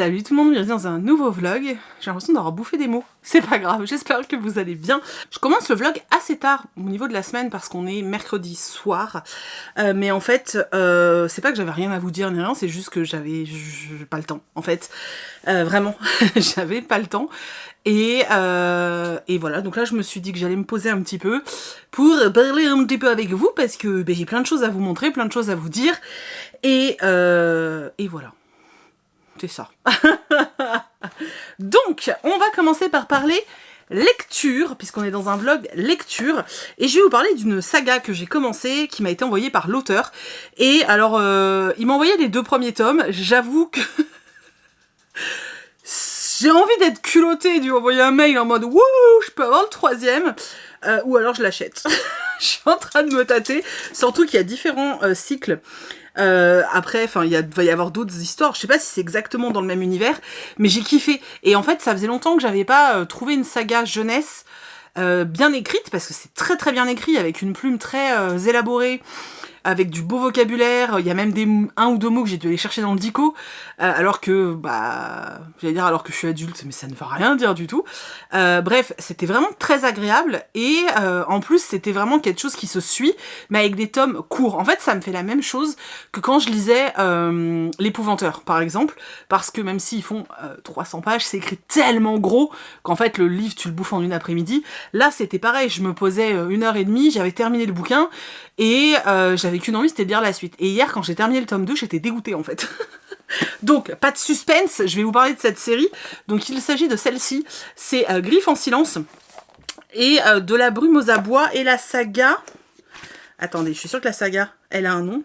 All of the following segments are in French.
Salut tout le monde, bienvenue dans un nouveau vlog. J'ai l'impression d'avoir bouffé des mots. C'est pas grave, j'espère que vous allez bien. Je commence le vlog assez tard au niveau de la semaine parce qu'on est mercredi soir. Mais en fait, c'est pas que j'avais rien à vous dire ni rien, c'est juste que j'avais pas le temps. En fait, vraiment, j'avais pas le temps. Et voilà, donc là je me suis dit que j'allais me poser un petit peu pour parler un petit peu avec vous parce que j'ai plein de choses à vous montrer, plein de choses à vous dire. Et voilà. C'est ça. Donc, on va commencer par parler lecture, puisqu'on est dans un vlog lecture, et je vais vous parler d'une saga que j'ai commencée, qui m'a été envoyée par l'auteur. Et alors, il m'a envoyé les 2 premiers tomes, j'avoue que j'ai envie d'être culottée, de lui envoyer un mail en mode « Wouh, je peux avoir le 3e ?» ou alors je l'achète. Je suis en train de me tâter, surtout qu'il y a différents cycles. Après, enfin, va y avoir d'autres histoires. Je sais pas si c'est exactement dans le même univers, mais j'ai kiffé. Et en fait, ça faisait longtemps que j'avais pas trouvé une saga jeunesse bien écrite, parce que c'est très très bien écrit, avec une plume très élaborée, avec du beau vocabulaire. Il y a même 1 ou 2 mots que j'ai dû aller chercher dans le dico, alors que, j'allais dire alors que je suis adulte, mais ça ne veut rien dire du tout. Bref, c'était vraiment très agréable, et en plus, c'était vraiment quelque chose qui se suit, mais avec des tomes courts. En fait, ça me fait la même chose que quand je lisais L'Épouvanteur, par exemple, parce que même s'ils font 300 pages, c'est écrit tellement gros qu'en fait, le livre, tu le bouffes en une après-midi. Là, c'était pareil, je me posais 1h30, j'avais terminé le bouquin, et j'avais qu'une envie, c'était de lire la suite. Et hier, quand j'ai terminé le tome 2, j'étais dégoûtée, en fait. Donc, pas de suspense, je vais vous parler de cette série. Donc, il s'agit de celle-ci, c'est Griffes en silence, et de la brume aux abois, et la saga... Attendez, je suis sûre que la saga, elle a un nom.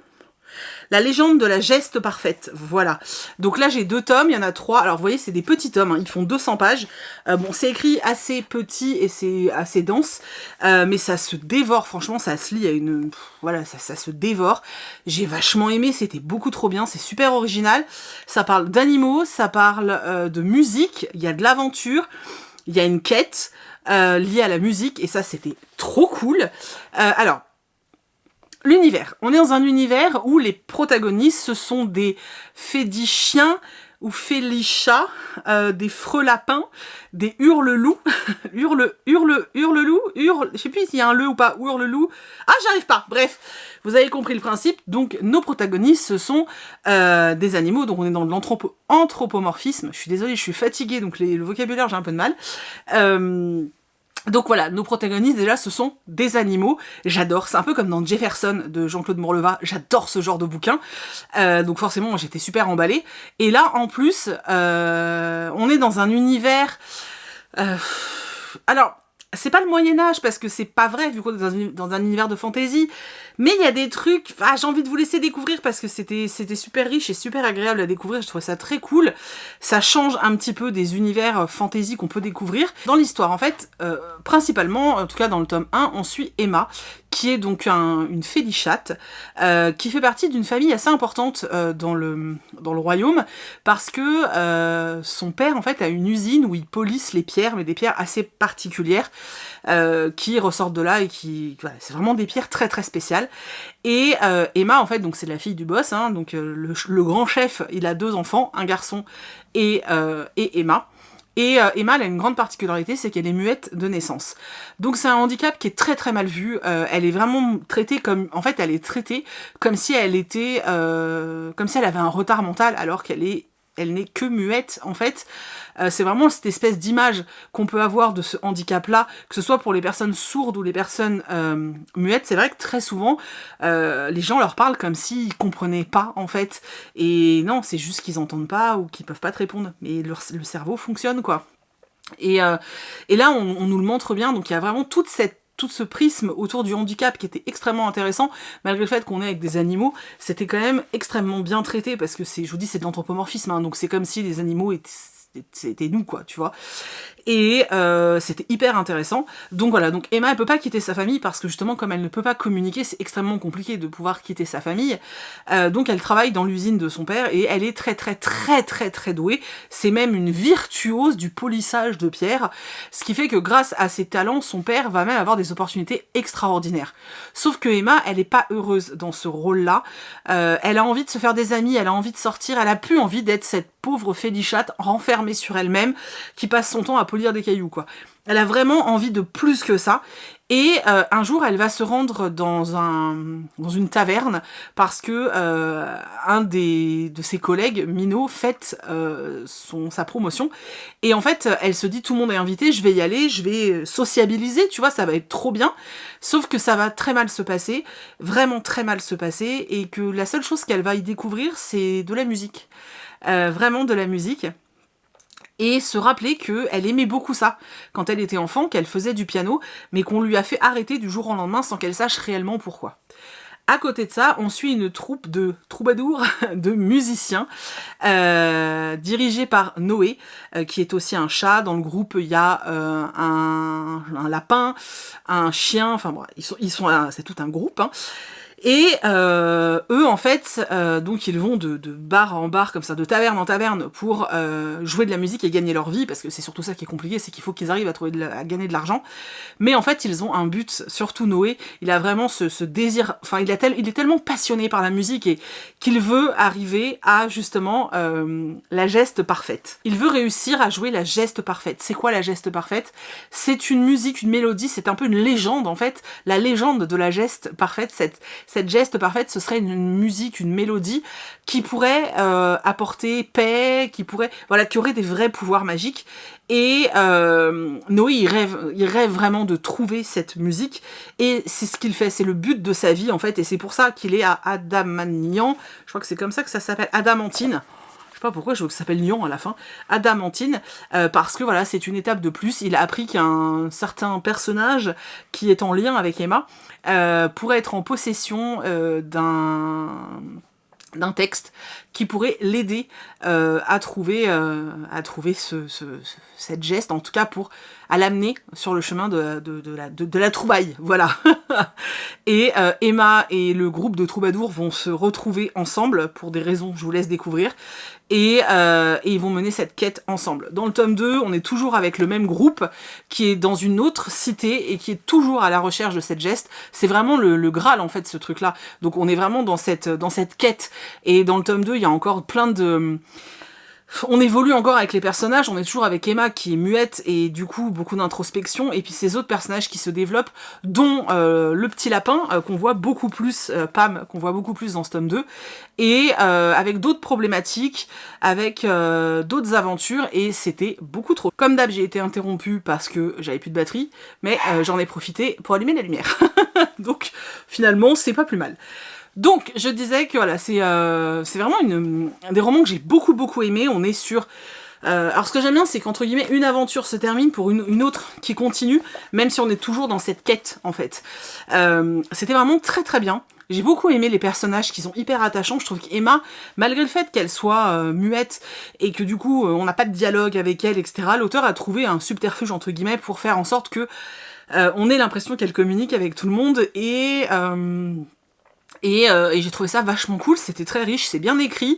La légende de la geste parfaite, voilà. Donc là, j'ai 2 tomes, il y en a 3. Alors, vous voyez, c'est des petits tomes, hein, ils font 200 pages. Bon, c'est écrit assez petit et c'est assez dense, mais ça se dévore, franchement, ça se lit à une... Voilà, ça se dévore. J'ai vachement aimé, c'était beaucoup trop bien, c'est super original. Ça parle d'animaux, ça parle de musique, il y a de l'aventure, il y a une quête liée à la musique, et ça, c'était trop cool. Alors... L'univers. On est dans un univers où les protagonistes, ce sont des fédichiens ou félichats, des frelapins, des hurle-loups, je sais plus s'il y a un le ou pas, hurle-loup. Ah, j'arrive pas, bref, vous avez compris le principe. Donc, nos protagonistes, ce sont des animaux, donc on est dans de l'anthropomorphisme. Je suis désolée, je suis fatiguée, donc le vocabulaire, j'ai un peu de mal. Donc voilà, nos protagonistes déjà ce sont des animaux, j'adore, c'est un peu comme dans Jefferson de Jean-Claude Morleva, j'adore ce genre de bouquin, donc forcément moi j'étais super emballée, et là en plus on est dans un univers, alors c'est pas le Moyen-Âge parce que c'est pas vrai vu qu'on est dans un univers de fantasy, mais il y a des trucs, j'ai envie de vous laisser découvrir parce que c'était super riche et super agréable à découvrir, je trouvais ça très cool. Ça change un petit peu des univers fantasy qu'on peut découvrir. Dans l'histoire en fait, principalement, en tout cas dans le tome 1, on suit Emma, qui est donc une félichate, qui fait partie d'une famille assez importante dans le royaume, parce que son père en fait a une usine où il polisse les pierres, mais des pierres assez particulières, qui ressortent de là et qui... Voilà, c'est vraiment des pierres très très spéciales. Et Emma en fait, donc c'est la fille du boss, hein, donc le grand chef, il a 2 enfants, un garçon et Emma. Et Emma, elle a une grande particularité, c'est qu'elle est muette de naissance. Donc c'est un handicap qui est très très mal vu. Elle est vraiment traitée comme... En fait, elle est traitée comme si elle était... comme si elle avait un retard mental, alors qu'elle n'est que muette, en fait. C'est vraiment cette espèce d'image qu'on peut avoir de ce handicap-là, que ce soit pour les personnes sourdes ou les personnes muettes. C'est vrai que très souvent, les gens leur parlent comme s'ils comprenaient pas, en fait. Et non, c'est juste qu'ils entendent pas ou qu'ils peuvent pas te répondre. Mais le cerveau fonctionne, quoi. Et là, on nous le montre bien. Donc il y a vraiment tout ce prisme autour du handicap qui était extrêmement intéressant, malgré le fait qu'on est avec des animaux, c'était quand même extrêmement bien traité, parce que je vous dis, c'est de l'anthropomorphisme, hein, donc c'est comme si les animaux c'était nous, quoi, tu vois. Et c'était hyper intéressant. Donc voilà, donc Emma elle peut pas quitter sa famille parce que justement comme elle ne peut pas communiquer, c'est extrêmement compliqué de pouvoir quitter sa famille. Donc elle travaille dans l'usine de son père et elle est très douée. C'est même une virtuose du polissage de pierre, ce qui fait que grâce à ses talents, son père va même avoir des opportunités extraordinaires. Sauf que Emma, elle est pas heureuse dans ce rôle-là. Elle a envie de se faire des amis, elle a envie de sortir, elle a plus envie d'être cette pauvre félichate renfermée sur elle-même qui passe son temps à polir des cailloux, quoi. Elle a vraiment envie de plus que ça. Et un jour, elle va se rendre dans une taverne parce que un de ses collègues, Minot, fête sa promotion. Et en fait, elle se dit, tout le monde est invité, je vais y aller, je vais sociabiliser, tu vois, ça va être trop bien. Sauf que ça va très mal se passer, vraiment très mal se passer, et que la seule chose qu'elle va y découvrir, c'est de la musique. Vraiment de la musique. Et se rappeler qu'elle aimait beaucoup ça quand elle était enfant, qu'elle faisait du piano, mais qu'on lui a fait arrêter du jour au lendemain sans qu'elle sache réellement pourquoi. À côté de ça, on suit une troupe de troubadours, de musiciens, dirigée par Noé, qui est aussi un chat. Dans le groupe, il y a un lapin, un chien, enfin bon, c'est tout un groupe, hein. Et eux, en fait, donc ils vont de bar en bar, comme ça, de taverne en taverne, pour jouer de la musique et gagner leur vie, parce que c'est surtout ça qui est compliqué, c'est qu'il faut qu'ils arrivent à gagner de l'argent. Mais en fait, ils ont un but, surtout Noé, il a vraiment ce désir, enfin, il est tellement passionné par la musique et qu'il veut arriver à, justement, la geste parfaite. Il veut réussir à jouer la geste parfaite. C'est quoi la geste parfaite? C'est une musique, une mélodie, c'est un peu une légende, en fait, la légende de la geste parfaite, cette geste parfaite, ce serait une musique, une mélodie qui pourrait apporter paix, qui aurait des vrais pouvoirs magiques. Et Noé, il rêve vraiment de trouver cette musique, et c'est ce qu'il fait, c'est le but de sa vie en fait, et c'est pour ça qu'il est à Adamanian, je crois que c'est comme ça que ça s'appelle, Adamantine. Je sais pas pourquoi je veux que ça s'appelle Lyon à la fin, Adamantine, parce que voilà, c'est une étape de plus. Il a appris qu'un certain personnage qui est en lien avec Emma pourrait être en possession d'un texte qui pourrait l'aider à trouver cette geste, en tout cas à l'amener sur le chemin de la trouvaille, voilà. Et Emma et le groupe de troubadours vont se retrouver ensemble pour des raisons que je vous laisse découvrir, et ils vont mener cette quête ensemble. Dans le tome 2, on est toujours avec le même groupe qui est dans une autre cité et qui est toujours à la recherche de cette geste. C'est vraiment le Graal en fait, ce truc-là. Donc on est vraiment dans cette quête. Et dans le tome 2, il y a encore plein de... On évolue encore avec les personnages, on est toujours avec Emma qui est muette et du coup beaucoup d'introspection, et puis ces autres personnages qui se développent, dont le petit lapin qu'on voit beaucoup plus, Pam, qu'on voit beaucoup plus dans ce tome 2, et avec d'autres problématiques, avec d'autres aventures, et c'était beaucoup trop. Comme d'hab, j'ai été interrompue parce que j'avais plus de batterie, mais j'en ai profité pour allumer la lumière. Donc finalement, c'est pas plus mal. Donc, je disais que voilà, c'est vraiment des romans que j'ai beaucoup aimé. On est sur... alors, ce que j'aime bien, c'est qu'entre guillemets, une aventure se termine pour une autre qui continue, même si on est toujours dans cette quête, en fait. C'était vraiment très bien. J'ai beaucoup aimé les personnages qui sont hyper attachants. Je trouve qu'Emma, malgré le fait qu'elle soit muette et que du coup, on n'a pas de dialogue avec elle, etc., l'auteur a trouvé un subterfuge, entre guillemets, pour faire en sorte que on ait l'impression qu'elle communique avec tout le monde, et j'ai trouvé ça vachement cool, c'était très riche, c'est bien écrit,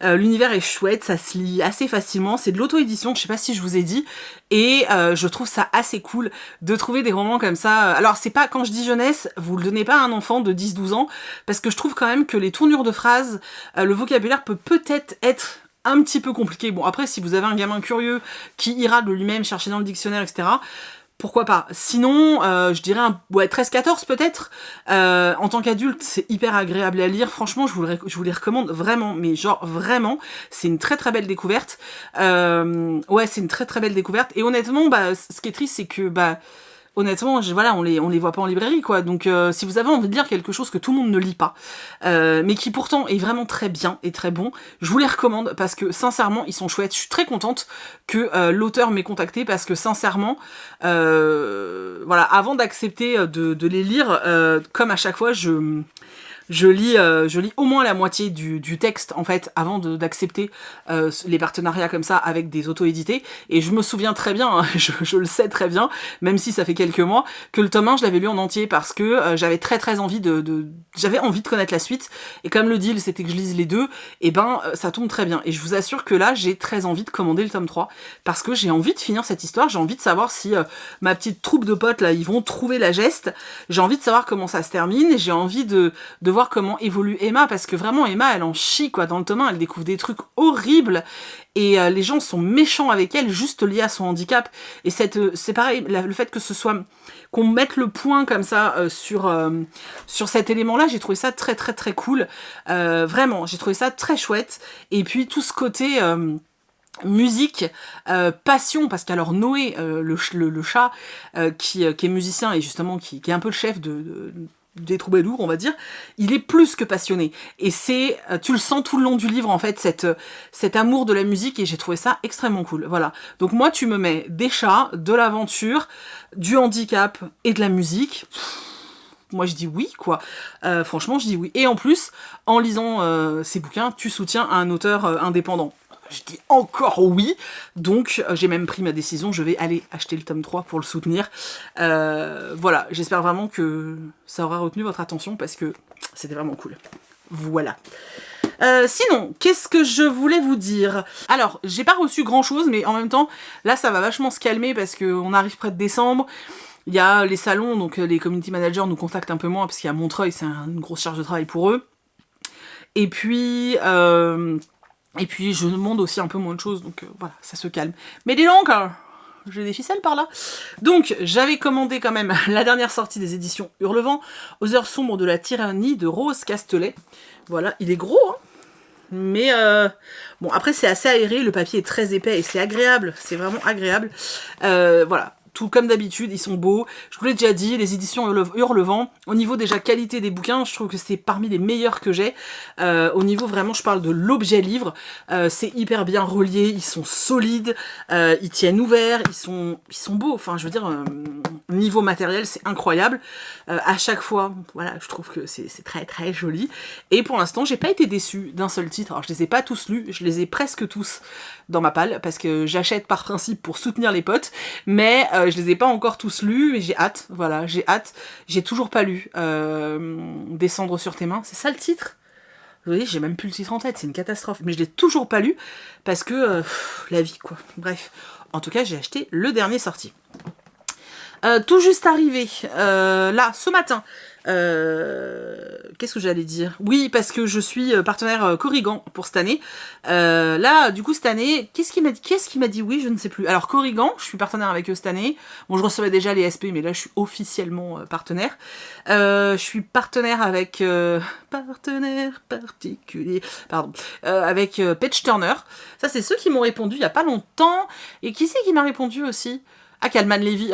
l'univers est chouette, ça se lit assez facilement, c'est de l'auto-édition, je sais pas si je vous ai dit, et je trouve ça assez cool de trouver des romans comme ça. Alors c'est pas, quand je dis jeunesse, vous le donnez pas à un enfant de 10-12 ans, parce que je trouve quand même que les tournures de phrases, le vocabulaire peut peut-être être un petit peu compliqué. Bon, après, si vous avez un gamin curieux qui ira de lui-même chercher dans le dictionnaire, etc., pourquoi pas. Sinon, je dirais 13-14 peut-être. En tant qu'adulte, c'est hyper agréable à lire. Franchement, je vous les recommande vraiment. Mais genre, vraiment, c'est une très belle découverte. Ouais, c'est une très belle découverte. Et honnêtement, ce qui est triste, c'est que... honnêtement, voilà, on les voit pas en librairie, quoi. Donc, si vous avez envie de lire quelque chose que tout le monde ne lit pas, mais qui pourtant est vraiment très bien et très bon, je vous les recommande parce que sincèrement, ils sont chouettes. Je suis très contente que l'auteur m'ait contactée parce que sincèrement, voilà, avant d'accepter de les lire, comme à chaque fois, je lis au moins la moitié du texte, en fait, avant d'accepter les partenariats comme ça avec des auto-édités. Et je me souviens très bien, hein, je le sais très bien, même si ça fait quelques mois, que le tome 1, je l'avais lu en entier parce que j'avais très envie j'avais envie de connaître la suite. Et comme le deal, c'était que je lise les deux, et ben, ça tombe très bien. Et je vous assure que là, j'ai très envie de commander le tome 3 parce que j'ai envie de finir cette histoire, j'ai envie de savoir si ma petite troupe de potes, là, ils vont trouver la geste. J'ai envie de savoir comment ça se termine, j'ai envie de voir comment évolue Emma, parce que vraiment, Emma, elle en chie, quoi. Dans le tome 1, elle découvre des trucs horribles, et les gens sont méchants avec elle, juste liés à son handicap. Et c'est pareil, le fait que ce soit... qu'on mette le point comme ça sur cet élément-là, j'ai trouvé ça très cool. Vraiment, j'ai trouvé ça très chouette. Et puis, tout ce côté... musique, passion, parce qu'alors Noé, le chat, qui est musicien et justement qui est un peu le chef des troubadours, on va dire, il est plus que passionné. Et tu le sens tout le long du livre, en fait, cet amour de la musique, et j'ai trouvé ça extrêmement cool. Voilà. Donc moi, tu me mets des chats, de l'aventure, du handicap et de la musique. Moi je dis oui, quoi. Franchement, je dis oui. Et en plus, en lisant ces bouquins, tu soutiens un auteur indépendant. Je dis encore oui, donc j'ai même pris ma décision, je vais aller acheter le tome 3 pour le soutenir. Voilà, j'espère vraiment que ça aura retenu votre attention parce que c'était vraiment cool. Voilà. Sinon, qu'est-ce que je voulais vous dire? Alors, j'ai pas reçu grand chose, mais en même temps, là ça va vachement se calmer parce qu'on arrive près de décembre. Il y a les salons, donc les community managers nous contactent un peu moins parce qu'il y a Montreuil, c'est une grosse charge de travail pour eux. Et puis je demande aussi un peu moins de choses, donc voilà, ça se calme. Mais dis donc, j'ai des ficelles par là. Donc, j'avais commandé quand même la dernière sortie des éditions Hurlevent, Aux heures sombres de la tyrannie de Rose Castelet. Voilà, il est gros, hein. Mais bon, après c'est assez aéré, le papier est très épais et c'est agréable, c'est vraiment agréable. Voilà. Tout comme d'habitude, ils sont beaux. Je vous l'ai déjà dit, les éditions Hurlevent, au niveau déjà qualité des bouquins, je trouve que c'est parmi les meilleurs que j'ai. Au niveau vraiment, je parle de l'objet livre, c'est hyper bien relié, ils sont solides, ils tiennent ouverts, ils sont beaux. Enfin, je veux dire, niveau matériel, c'est incroyable. À chaque fois, voilà, je trouve que c'est très joli. Et pour l'instant, j'ai pas été déçue d'un seul titre. Alors, je les ai pas tous lus, je les ai presque tous dans ma palle, parce que j'achète par principe pour soutenir les potes, mais je les ai pas encore tous lus, mais j'ai hâte, voilà, j'ai hâte. J'ai toujours pas lu Descendre sur tes mains, c'est ça le titre? Vous voyez, j'ai même plus le titre en tête, c'est une catastrophe, mais je l'ai toujours pas lu, parce que la vie, quoi. Bref, en tout cas, j'ai acheté le dernier sorti. Tout juste arrivé, là, ce matin, qu'est-ce que j'allais dire? Oui, parce que je suis partenaire Corrigan pour cette année. Là, du coup, cette année, qu'est-ce qui m'a dit oui? Je ne sais plus. Alors, Corrigan, je suis partenaire avec eux cette année. Bon, je recevais déjà les SP, mais là, je suis officiellement partenaire. Je suis partenaire avec... partenaire particulier... Pardon. Avec Page Turner. Ça, c'est ceux qui m'ont répondu il n'y a pas longtemps. Et qui c'est qui m'a répondu aussi? Ah, Calman Levy,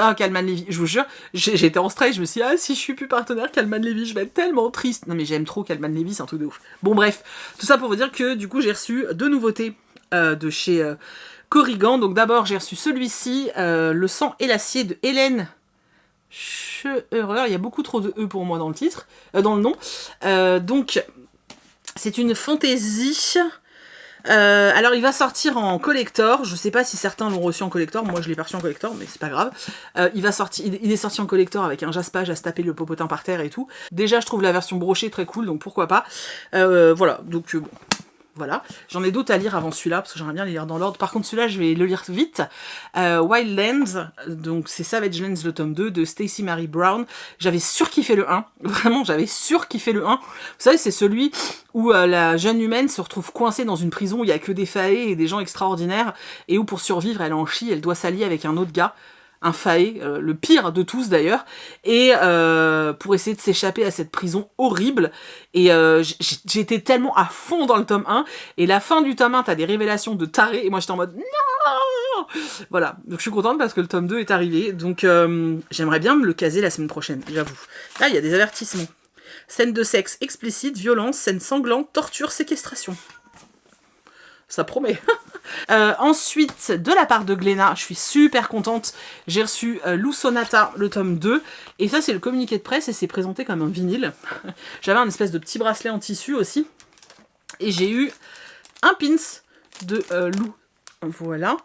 je vous jure, j'étais en stress, je me suis dit, ah, si je suis plus partenaire Calman Levy, je vais être tellement triste. Non mais j'aime trop Calman Levy, c'est un truc de ouf. Bon bref, tout ça pour vous dire que du coup j'ai reçu deux nouveautés de chez Corrigan. Donc d'abord j'ai reçu celui-ci, Le sang et l'acier de Hélène Scheurer. Il y a beaucoup trop de E pour moi dans le titre, dans le nom. Donc c'est une fantaisie... alors il va sortir en collector, je sais pas si certains l'ont reçu en collector, moi je l'ai pas reçu en collector, mais c'est pas grave. Il est sorti en collector avec un jaspage à se taper le popotin par terre et tout. Déjà je trouve la version brochée très cool, donc pourquoi pas. Voilà, donc bon. Voilà, j'en ai d'autres à lire avant celui-là, parce que j'aimerais bien les lire dans l'ordre. Par contre, celui-là, je vais le lire vite. Wildlands, donc c'est Savage Lands, le tome 2, de Stacey Marie Brown. J'avais surkiffé le 1, vraiment, j'avais surkiffé le 1. Vous savez, c'est celui où la jeune humaine se retrouve coincée dans une prison où il n'y a que des faées et des gens extraordinaires, et où pour survivre, elle en chie, elle doit s'allier avec un autre gars. Un faé, le pire de tous d'ailleurs, et pour essayer de s'échapper à cette prison horrible. Et j'étais tellement à fond dans le tome 1, et la fin du tome 1, t'as des révélations de taré, et moi j'étais en mode non. Voilà, donc je suis contente parce que le tome 2 est arrivé, donc j'aimerais bien me le caser la semaine prochaine, j'avoue. Là, il y a des avertissements. Scène de sexe explicite, violence, scène sanglante, torture, séquestration. Ça promet. Ensuite, de la part de Glénat, je suis super contente. J'ai reçu Lou Sonata, le tome 2. Et ça, c'est le communiqué de presse et c'est présenté comme un vinyle. J'avais un espèce de petit bracelet en tissu aussi. Et j'ai eu un pins de Lou. Voilà.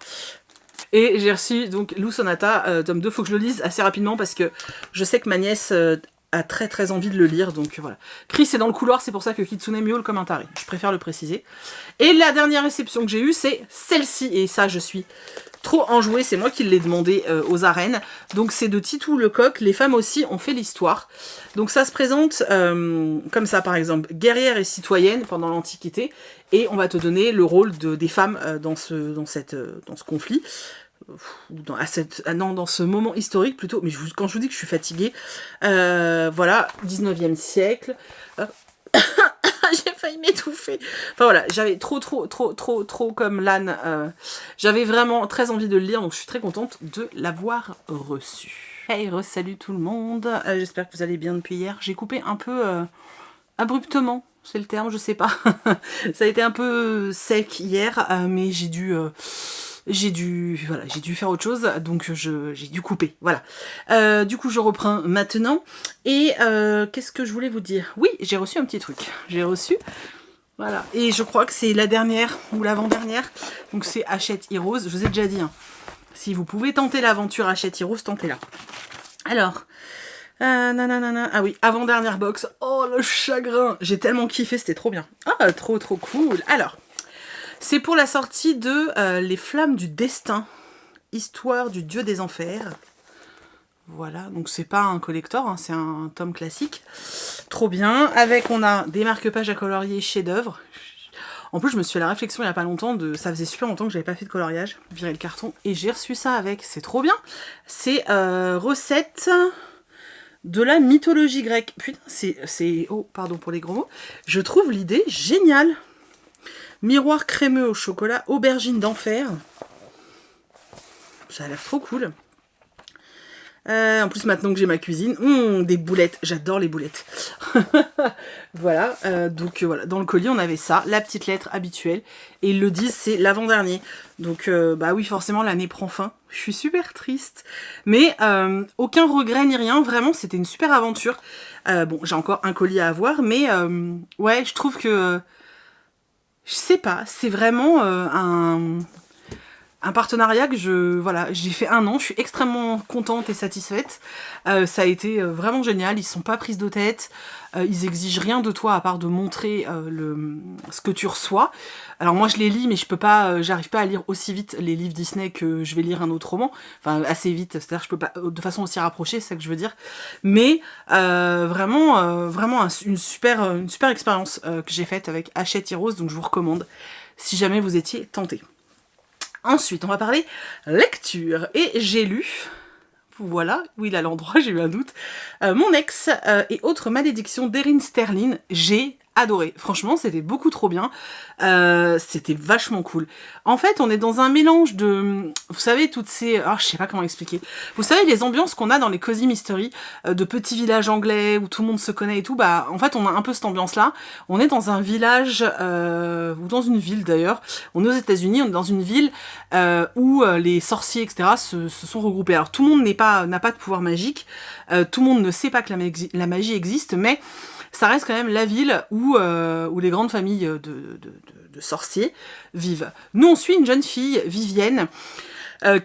Et j'ai reçu donc Lou Sonata, tome 2. Faut que je le lise assez rapidement parce que je sais que ma nièce a très très envie de le lire. Donc voilà. Chris est dans le couloir, c'est pour ça que Kitsune miaule comme un taré. Je préfère le préciser. Et la dernière réception que j'ai eue, c'est celle-ci. Et ça, je suis trop enjouée. C'est moi qui l'ai demandé aux arènes. Donc c'est de Titou Lecoq. Les femmes aussi ont fait l'histoire. Donc ça se présente comme ça, par exemple. Guerrière et citoyenne pendant l'Antiquité. Et on va te donner le rôle des femmes dans ce conflit. Dans ce moment historique plutôt. Mais quand je vous dis que je suis fatiguée. Voilà, 19e siècle. J'ai failli m'étouffer. Enfin voilà, j'avais trop comme l'âne. J'avais vraiment très envie de le lire, donc je suis très contente de l'avoir reçu. Hey, salut tout le monde. J'espère que vous allez bien depuis hier. J'ai coupé un peu abruptement, c'est le terme, je sais pas. Ça a été un peu sec hier, mais j'ai dû faire autre chose, donc j'ai dû couper, voilà. Du coup, je reprends maintenant, et qu'est-ce que je voulais vous dire? Oui, j'ai reçu un petit truc, voilà, et je crois que c'est la dernière, ou l'avant-dernière, donc c'est Hachette Heroes, je vous ai déjà dit, hein, si vous pouvez tenter l'aventure Hachette Heroes, tentez-la. Alors, ah oui, avant-dernière box, oh le chagrin, j'ai tellement kiffé, c'était trop bien, ah, trop cool. Alors, c'est pour la sortie de Les Flammes du Destin, histoire du dieu des enfers. Voilà, donc c'est pas un collector, hein, c'est un tome classique. Trop bien. Avec, on a des marque-pages à colorier chef-d'œuvre. En plus, je me suis fait la réflexion il y a pas longtemps, ça faisait super longtemps que j'avais pas fait de coloriage, virer le carton, et j'ai reçu ça avec, c'est trop bien. C'est recette de la mythologie grecque. Putain, oh, pardon pour les gros mots. Je trouve l'idée géniale. Miroir crémeux au chocolat, aubergine d'enfer. Ça a l'air trop cool. En plus, maintenant que j'ai ma cuisine, des boulettes. J'adore les boulettes. Voilà. Donc voilà, dans le colis, on avait ça, la petite lettre habituelle. Et ils le disent, c'est l'avant-dernier. Donc bah oui, forcément, l'année prend fin. Je suis super triste. Mais aucun regret ni rien. Vraiment, c'était une super aventure. Bon, j'ai encore un colis à avoir. Mais ouais, je trouve que... je sais pas, c'est vraiment un partenariat que voilà, j'ai fait 1 an, je suis extrêmement contente et satisfaite. Ça a été vraiment génial, ils sont pas prises de tête, ils exigent rien de toi à part de montrer ce que tu reçois. Alors moi je les lis, mais je peux pas, j'arrive pas à lire aussi vite les livres Disney que je vais lire un autre roman. Enfin assez vite, c'est-à-dire je peux pas de façon aussi rapprochée, c'est ça que je veux dire. Mais vraiment une super expérience que j'ai faite avec Hachette Heroes, donc je vous recommande si jamais vous étiez tenté. Ensuite, on va parler lecture. Et j'ai lu, voilà, oui, là, l'endroit, j'ai eu un doute, Mon ex et autres malédictions d'Erin Sterling. J'ai adoré. Franchement, c'était beaucoup trop bien. C'était vachement cool. En fait, on est dans un mélange de... Vous savez, toutes ces... Oh, je sais pas comment expliquer. Vous savez, les ambiances qu'on a dans les Cozy Mystery, de petits villages anglais où tout le monde se connaît et tout, bah, en fait, on a un peu cette ambiance-là. On est dans un village, ou dans une ville d'ailleurs. On est aux États-Unis, on est dans une ville où les sorciers, etc., se sont regroupés. Alors, tout le monde n'a pas de pouvoir magique. Tout le monde ne sait pas que la magie existe, mais... ça reste quand même la ville où les grandes familles de sorciers vivent. Nous, on suit une jeune fille, Vivienne,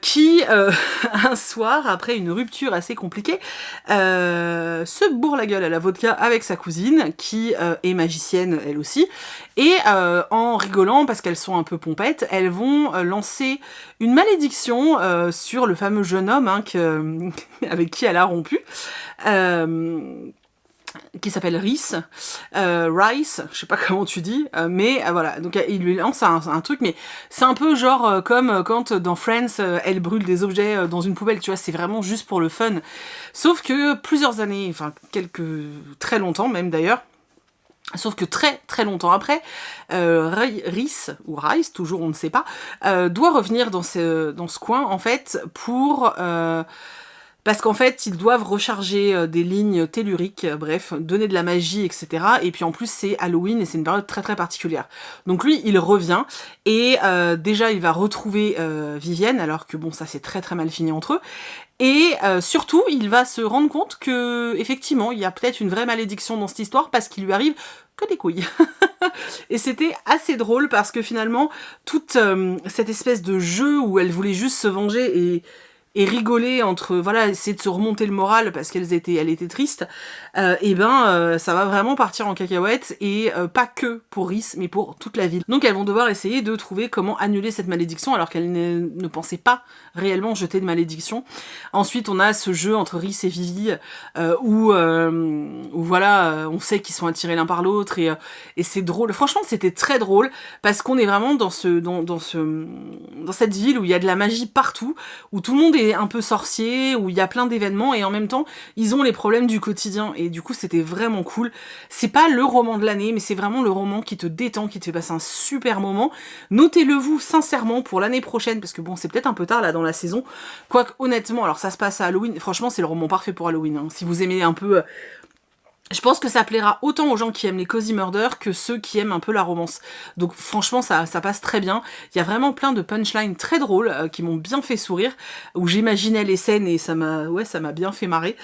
qui, un soir, après une rupture assez compliquée, se bourre la gueule à la vodka avec sa cousine, qui est magicienne elle aussi, et en rigolant, parce qu'elles sont un peu pompettes, elles vont lancer une malédiction sur le fameux jeune homme avec qui elle a rompu, qui s'appelle Rice, je sais pas comment tu dis, mais voilà, donc il lui lance un truc, mais c'est un peu genre comme quand dans Friends, elle brûle des objets dans une poubelle, tu vois, c'est vraiment juste pour le fun. Sauf que plusieurs années, enfin très longtemps même d'ailleurs, sauf que très très longtemps après, Rice, ou Rice, toujours on ne sait pas, doit revenir dans ce coin en fait pour... parce qu'en fait ils doivent recharger des lignes telluriques, bref, donner de la magie, etc. Et puis en plus c'est Halloween et c'est une période très très particulière. Donc lui il revient et déjà il va retrouver Vivienne, alors que bon ça c'est très très mal fini entre eux. Et surtout, il va se rendre compte que effectivement, il y a peut-être une vraie malédiction dans cette histoire parce qu'il lui arrive que des couilles. Et c'était assez drôle parce que finalement, toute cette espèce de jeu où elle voulait juste se venger et rigoler entre, voilà, essayer de se remonter le moral parce elle était triste, ça va vraiment partir en cacahuète et pas que pour Rhys, mais pour toute la ville. Donc elles vont devoir essayer de trouver comment annuler cette malédiction alors qu'elles ne pensaient pas réellement jeter de malédiction. Ensuite, on a ce jeu entre Rhys et Vivi où voilà, on sait qu'ils sont attirés l'un par l'autre et c'est drôle. Franchement, c'était très drôle parce qu'on est vraiment dans cette ville où il y a de la magie partout, où tout le monde est un peu sorcier, où il y a plein d'événements et en même temps, ils ont les problèmes du quotidien et du coup, c'était vraiment cool. C'est pas le roman de l'année, mais c'est vraiment le roman qui te détend, qui te fait passer un super moment. Notez-le vous sincèrement pour l'année prochaine parce que bon, c'est peut-être un peu tard là dans la saison. Quoique honnêtement, alors ça se passe à Halloween, franchement, c'est le roman parfait pour Halloween. Hein. Si vous aimez un peu je pense que ça plaira autant aux gens qui aiment les cozy murder que ceux qui aiment un peu la romance. Donc franchement, ça passe très bien. Il y a vraiment plein de punchlines très drôles qui m'ont bien fait sourire, où j'imaginais les scènes et ça m'a bien fait marrer.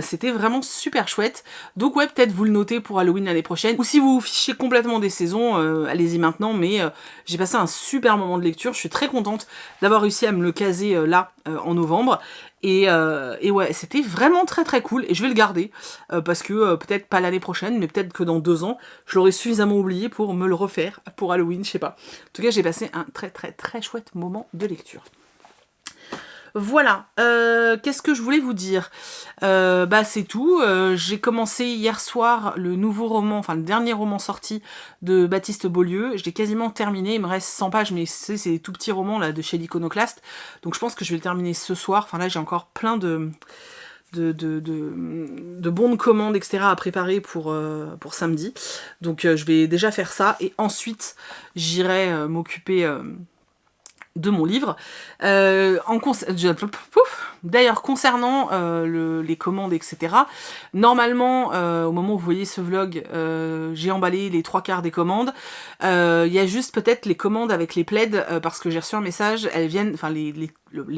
C'était vraiment super chouette. Donc ouais, peut-être vous le notez pour Halloween l'année prochaine. Ou si vous vous fichez complètement des saisons, allez-y maintenant. Mais j'ai passé un super moment de lecture. Je suis très contente d'avoir réussi à me le caser en novembre. Et ouais, c'était vraiment très très cool et je vais le garder parce que peut-être pas l'année prochaine, mais peut-être que dans 2 ans, je l'aurai suffisamment oublié pour me le refaire pour Halloween, je sais pas. En tout cas, j'ai passé un très très très chouette moment de lecture. Voilà, qu'est-ce que je voulais vous dire c'est tout. J'ai commencé hier soir le nouveau roman, enfin le dernier roman sorti de Baptiste Beaulieu. Je l'ai quasiment terminé, il me reste 100 pages, mais c'est des tout petits romans là de chez l'Iconoclaste. Donc je pense que je vais le terminer ce soir. Enfin là j'ai encore plein de bons de commande, etc. à préparer pour samedi. Donc je vais déjà faire ça et ensuite j'irai m'occuper de mon livre. D'ailleurs, concernant les commandes, etc., normalement, au moment où vous voyez ce vlog, j'ai emballé les 3/4 des commandes. Il y a juste peut-être les commandes avec les plaids, parce que j'ai reçu un message, elles viennent, enfin les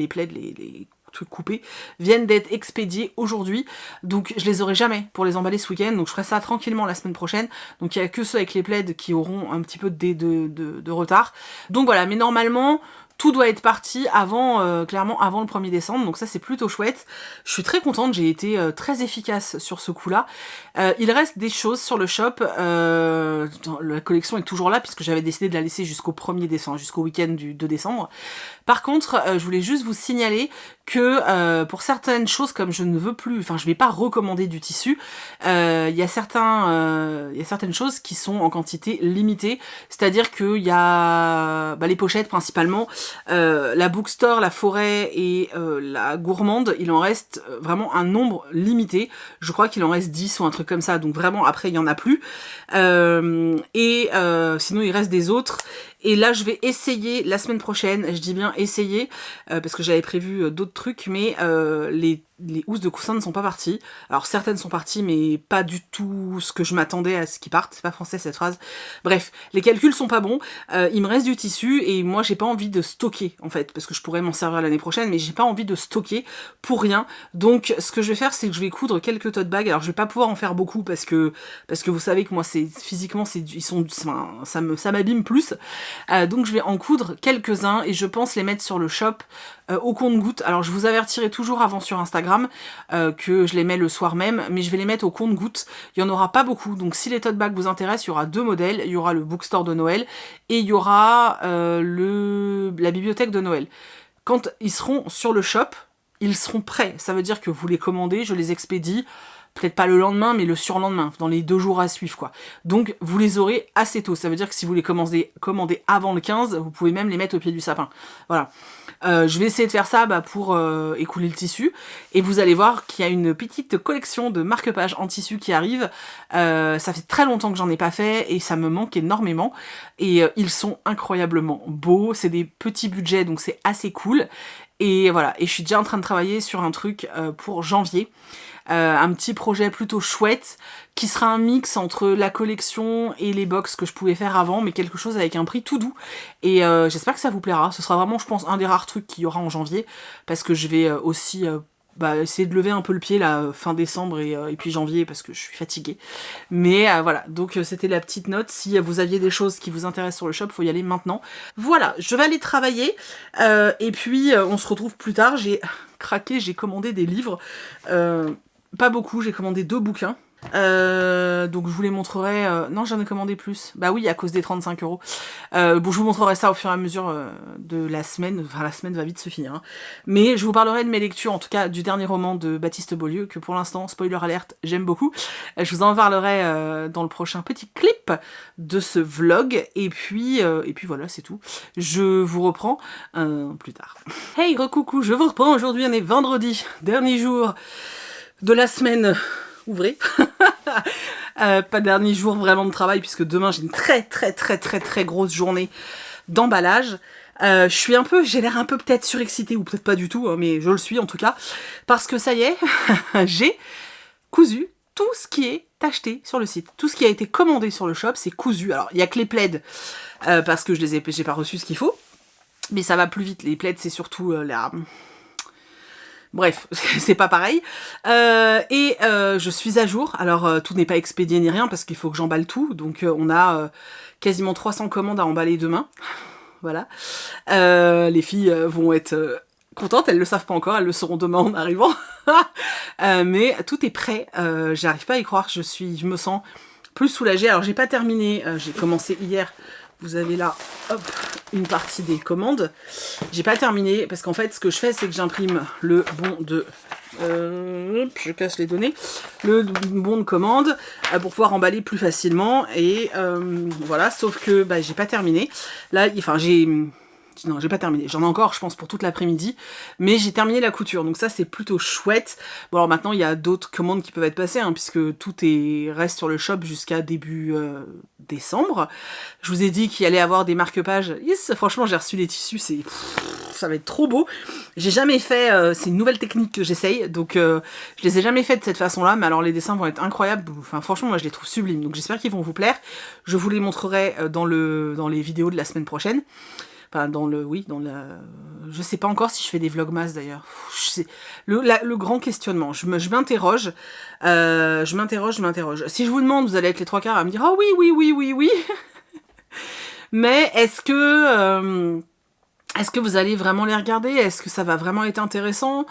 plaids, les trucs coupés, viennent d'être expédiés aujourd'hui, donc je les aurai jamais pour les emballer ce week-end, donc je ferai ça tranquillement la semaine prochaine, donc il n'y a que ceux avec les plaids qui auront un petit peu de retard. Donc voilà, mais normalement, tout doit être parti avant, clairement avant le 1er décembre, donc ça c'est plutôt chouette. Je suis très contente, j'ai été très efficace sur ce coup-là. Il reste des choses sur le shop, la collection est toujours là puisque j'avais décidé de la laisser jusqu'au 1er décembre, jusqu'au week-end du 2 décembre. Par contre, je voulais juste vous signaler que pour certaines choses, comme je ne veux plus, enfin je vais pas recommander du tissu, il y a certaines choses qui sont en quantité limitée, c'est-à-dire qu'il y a les pochettes principalement, la bookstore, la forêt et la gourmande, il en reste vraiment un nombre limité, je crois qu'il en reste 10 ou un truc comme ça, donc vraiment après il y en a plus, sinon il reste des autres. Et là, je vais essayer la semaine prochaine, je dis bien essayer, parce que j'avais prévu d'autres trucs, mais les housses de coussin ne sont pas parties. Alors certaines sont parties, mais pas du tout ce que je m'attendais à ce qu'ils partent. C'est pas français cette phrase. Bref, les calculs sont pas bons. Il me reste du tissu et moi j'ai pas envie de stocker en fait, parce que je pourrais m'en servir l'année prochaine, mais j'ai pas envie de stocker pour rien. Donc ce que je vais faire, c'est que je vais coudre quelques tote bags. Alors je vais pas pouvoir en faire beaucoup parce que vous savez que moi c'est physiquement ça m'abîme plus. Donc je vais en coudre quelques-uns et je pense les mettre sur le shop au compte-gouttes. Alors je vous avertirai toujours avant sur Instagram que je les mets le soir même, mais je vais les mettre au compte-gouttes. Il n'y en aura pas beaucoup, donc si les tote bags vous intéressent, il y aura 2 modèles. Il y aura le bookstore de Noël et il y aura la bibliothèque de Noël. Quand ils seront sur le shop, ils seront prêts. Ça veut dire que vous les commandez, je les expédie. Peut-être pas le lendemain, mais le surlendemain, dans les 2 jours à suivre, quoi. Donc, vous les aurez assez tôt. Ça veut dire que si vous les commandez avant le 15, vous pouvez même les mettre au pied du sapin. Voilà. Je vais essayer de faire ça pour écouler le tissu. Et vous allez voir qu'il y a une petite collection de marque-pages en tissu qui arrive. Ça fait très longtemps que j'en ai pas fait et ça me manque énormément. Et ils sont incroyablement beaux. C'est des petits budgets, donc c'est assez cool. Et voilà, et je suis déjà en train de travailler sur un truc pour janvier. Un petit projet plutôt chouette, qui sera un mix entre la collection et les box que je pouvais faire avant, mais quelque chose avec un prix tout doux. Et j'espère que ça vous plaira. Ce sera vraiment, je pense, un des rares trucs qu'il y aura en janvier, parce que je vais aussi essayer de lever un peu le pied là, fin décembre et puis janvier, parce que je suis fatiguée. Mais voilà, donc c'était la petite note. Si vous aviez des choses qui vous intéressent sur le shop, faut y aller maintenant. Voilà, je vais aller travailler, et puis on se retrouve plus tard. J'ai craqué, j'ai commandé des livres. Pas beaucoup, j'ai commandé 2 bouquins. Donc je vous les montrerai. Non, j'en ai commandé plus. Bah oui, à cause des 35 €. Bon, je vous montrerai ça au fur et à mesure de la semaine. Enfin, la semaine va vite se finir. Hein. Mais je vous parlerai de mes lectures, en tout cas du dernier roman de Baptiste Beaulieu, que pour l'instant, spoiler alerte, j'aime beaucoup. Je vous en parlerai dans le prochain petit clip de ce vlog. Et puis voilà, c'est tout. Je vous reprends plus tard. Hey, recoucou, je vous reprends. Aujourd'hui, on est vendredi, dernier jour de la semaine ouvrée. Pas dernier jour vraiment de travail, puisque demain j'ai une très grosse journée d'emballage. J'ai l'air un peu peut-être surexcitée, ou peut-être pas du tout, hein, mais je le suis en tout cas, parce que ça y est, j'ai cousu tout ce qui est acheté sur le site. Tout ce qui a été commandé sur le shop, c'est cousu. Alors, il y a que les plaids, parce que j'ai pas reçu ce qu'il faut, mais ça va plus vite. Les plaids, c'est surtout Bref, c'est pas pareil. Je suis à jour. Alors, tout n'est pas expédié ni rien, parce qu'il faut que j'emballe tout. Donc, on a quasiment 300 commandes à emballer demain. Voilà. Les filles vont être contentes. Elles le savent pas encore. Elles le sauront demain en arrivant. Mais tout est prêt. J'arrive pas à y croire. Je me sens plus soulagée. Alors, j'ai pas terminé. J'ai commencé hier. Vous avez là, hop, une partie des commandes. J'ai pas terminé, parce qu'en fait, ce que je fais, c'est que j'imprime le bon de... je casse les données. Le bon de commande, pour pouvoir emballer plus facilement. Et voilà, sauf que j'ai pas terminé. Là, enfin, non, j'ai pas terminé. J'en ai encore, je pense, pour toute l'après-midi. Mais j'ai terminé la couture. Donc ça, c'est plutôt chouette. Bon, alors maintenant, il y a d'autres commandes qui peuvent être passées, hein, puisque tout reste sur le shop jusqu'à début décembre. Je vous ai dit qu'il allait avoir des marque-pages. Yes, franchement, j'ai reçu les tissus. Ça va être trop beau. J'ai jamais fait... c'est une nouvelle technique que j'essaye. Donc, je les ai jamais fait de cette façon-là. Mais alors, les dessins vont être incroyables. Enfin, franchement, moi, je les trouve sublimes. Donc, j'espère qu'ils vont vous plaire. Je vous les montrerai dans les vidéos de la semaine prochaine. Enfin, je sais pas encore si je fais des vlogmas d'ailleurs. Le grand questionnement. Je m'interroge. Je m'interroge. Si je vous demande, vous allez être les 3 quarts à me dire « Oh oui. » Mais est-ce que vous allez vraiment les regarder? Est-ce que ça va vraiment être intéressant?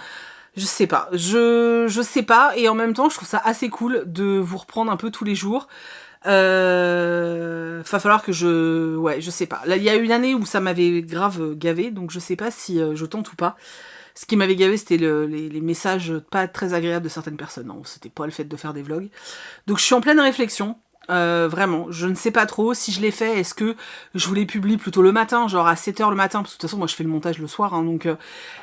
Je sais pas. Je sais pas. Et en même temps, je trouve ça assez cool de vous reprendre un peu tous les jours. Va falloir que je sais pas. Là, il y a une année où ça m'avait grave gavé, donc je sais pas si je tente ou pas. Ce qui m'avait gavé, c'était les messages pas très agréables de certaines personnes. Non, c'était pas le fait de faire des vlogs. Donc je suis en pleine réflexion. Vraiment, je ne sais pas trop. Si je les fais, est-ce que je vous les publie plutôt le matin, genre à 7 h le matin, parce que de toute façon moi je fais le montage le soir, hein, donc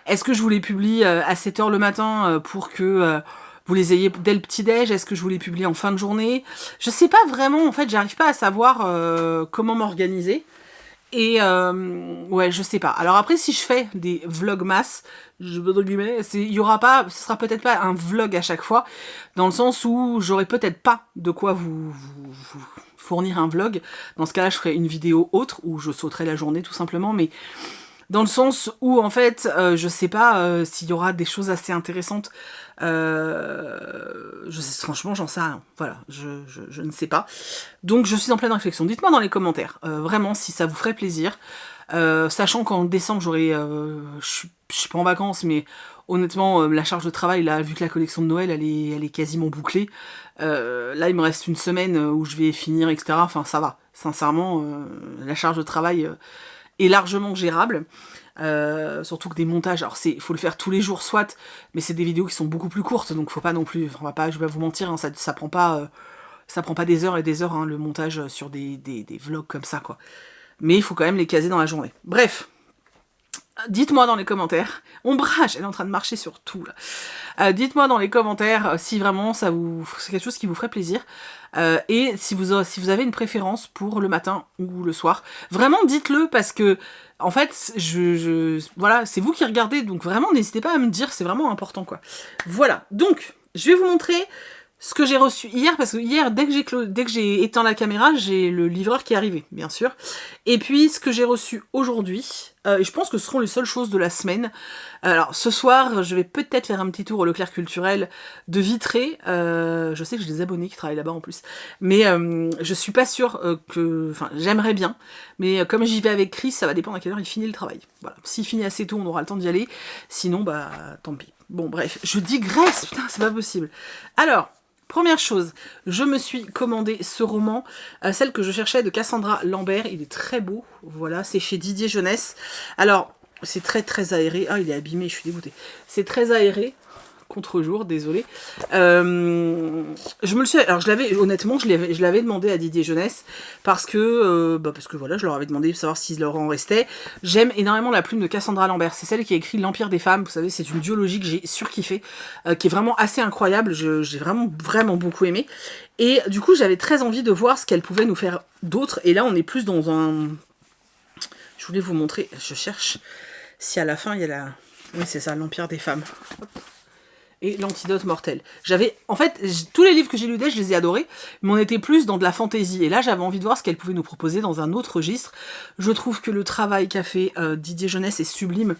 est-ce que je vous les publie à 7 h le matin pour que vous les ayez dès le petit-déj? Est-ce que je vous les publie en fin de journée? Je sais pas vraiment, en fait, j'arrive pas à savoir comment m'organiser. Et ouais, je sais pas. Alors après, si je fais des vlogmas, il y aura pas, ce sera peut-être pas un vlog à chaque fois, dans le sens où j'aurai peut-être pas de quoi vous fournir un vlog. Dans ce cas-là, je ferai une vidéo autre, où je sauterai la journée tout simplement, mais dans le sens où, en fait, je sais pas s'il y aura des choses assez intéressantes. Franchement, j'en sais rien. Voilà, je ne sais pas. Donc, je suis en pleine réflexion. Dites-moi dans les commentaires, vraiment, si ça vous ferait plaisir. Sachant qu'en décembre, je suis pas en vacances, mais honnêtement, la charge de travail, là, vu que la collection de Noël, elle est quasiment bouclée. Là, il me reste une semaine où je vais finir, etc. Enfin, ça va. Sincèrement, la charge de travail... est largement gérable, surtout que des montages, alors faut le faire tous les jours soit, mais c'est des vidéos qui sont beaucoup plus courtes, donc faut pas non plus, je vais pas vous mentir, hein, ça prend pas des heures et des heures, hein, le montage sur des vlogs comme ça, quoi. Mais il faut quand même les caser dans la journée. Bref, dites-moi dans les commentaires. Ombrage, elle est en train de marcher sur tout, là. Dites-moi dans les commentaires si vraiment c'est quelque chose qui vous ferait plaisir. Et si vous avez une préférence pour le matin ou le soir. Vraiment, dites-le parce que, en fait, voilà, c'est vous qui regardez, donc vraiment, n'hésitez pas à me dire, c'est vraiment important, quoi. Voilà, donc, je vais vous montrer ce que j'ai reçu hier, parce que hier, dès que j'ai éteint la caméra, j'ai le livreur qui est arrivé, bien sûr. Et puis, ce que j'ai reçu aujourd'hui, et je pense que ce seront les seules choses de la semaine. Alors, ce soir, je vais peut-être faire un petit tour au Leclerc Culturel de Vitré. Je sais que j'ai des abonnés qui travaillent là-bas en plus. Mais je suis pas sûre que... Enfin, j'aimerais bien. Mais comme j'y vais avec Chris, ça va dépendre à quelle heure il finit le travail. Voilà. S'il finit assez tôt, on aura le temps d'y aller. Sinon, bah, tant pis. Bon, bref. Je digresse, putain, c'est pas possible. Alors... Première chose, je me suis commandé ce roman, celle que je cherchais de Cassandra Lambert, il est très beau, voilà, c'est chez Didier Jeunesse. Alors, c'est très aéré, ah il est abîmé, je suis dégoûtée. C'est très aéré, contre-jour, désolé. Alors honnêtement, je l'avais demandé à Didier Jeunesse, parce que voilà, je leur avais demandé de savoir s'il leur en restait. J'aime énormément la plume de Cassandra Lambert, c'est celle qui a écrit L'Empire des femmes, vous savez, c'est une duologie que j'ai surkiffé, qui est vraiment assez incroyable, j'ai vraiment beaucoup aimé. Et du coup, j'avais très envie de voir ce qu'elle pouvait nous faire d'autre, et là, on est plus dans un... Je voulais vous montrer, je cherche si à la fin, il y a la... Oui, c'est ça, L'Empire des femmes. Hop. Et L'Antidote mortel. En fait, tous les livres que j'ai lus d'elle, je les ai adorés, mais on était plus dans de la fantaisie. Et là, j'avais envie de voir ce qu'elle pouvait nous proposer dans un autre registre. Je trouve que le travail qu'a fait Didier Jeunesse est sublime.